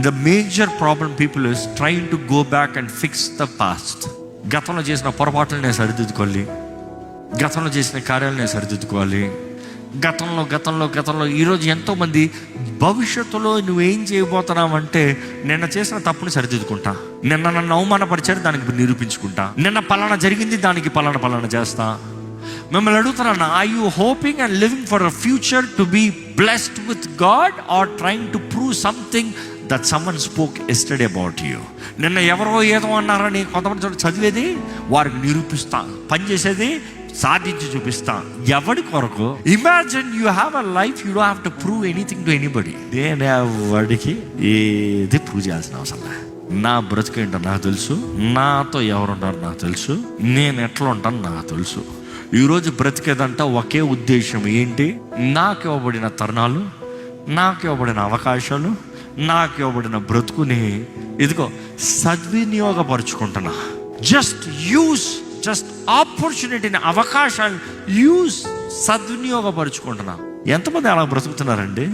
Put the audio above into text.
The major problem people is trying to go back and fix the past. గతంలో చేసిన పొరపాట్లు నేను సరిదిద్దుకోవాలి, గతంలో చేసిన కార్యాలు నేను సరిదిద్దుకోవాలి. గతంలో ఈరోజు ఎంతోమంది భవిష్యత్తులో నువ్వేం చేయబోతున్నావంటే, నిన్న చేసిన తప్పుని సరిదిద్దుకుంటా, నిన్న నన్ను అవమానపరిచారు దానికి నిరూపించుకుంటా, నిన్న పలానా జరిగింది దానికి పలానా చేస్తా. మిమ్మల్ని అడుగుతున్నాను, are you hoping and living for a future to be blessed with God or trying to prove something that someone spoke yesterday about you? నిన్న ఎవరో ఏదో అన్నారని కొంతమంది చదివేది వారికి నిరూపిస్తా, పనిచేసేది సాధించి చూపిస్తా. ఎవడి కొరకు? Imagine you have a life, you don't have to prove anything to anybody. నేను ఎవడికి ఏది ప్రూవ్ చేయాల్సిన అవసరం లేదు. నా బ్రతుకేంటో నాకు తెలుసు, నాతో ఎవరున్నారో నాకు తెలుసు, నేను ఎట్లా ఉంటాను నాకు తెలుసు. ఈరోజు బ్రతికేదంట ఒకే ఉద్దేశం ఏంటి? నాకు ఇవ్వబడిన తరుణాలు, నాకు ఇవ్వబడిన అవకాశాలు, నాకు ఇవ్వబడిన బ్రతుకుని ఇదిగో సద్వినియోగపరుచుకుంటున్నా. జస్ట్ ఆపర్చునిటీని, అవకాశాలు సద్వినియోగపరుచుకుంటున్నా. ఎంతమంది అలా బ్రతుకుతున్నారండి?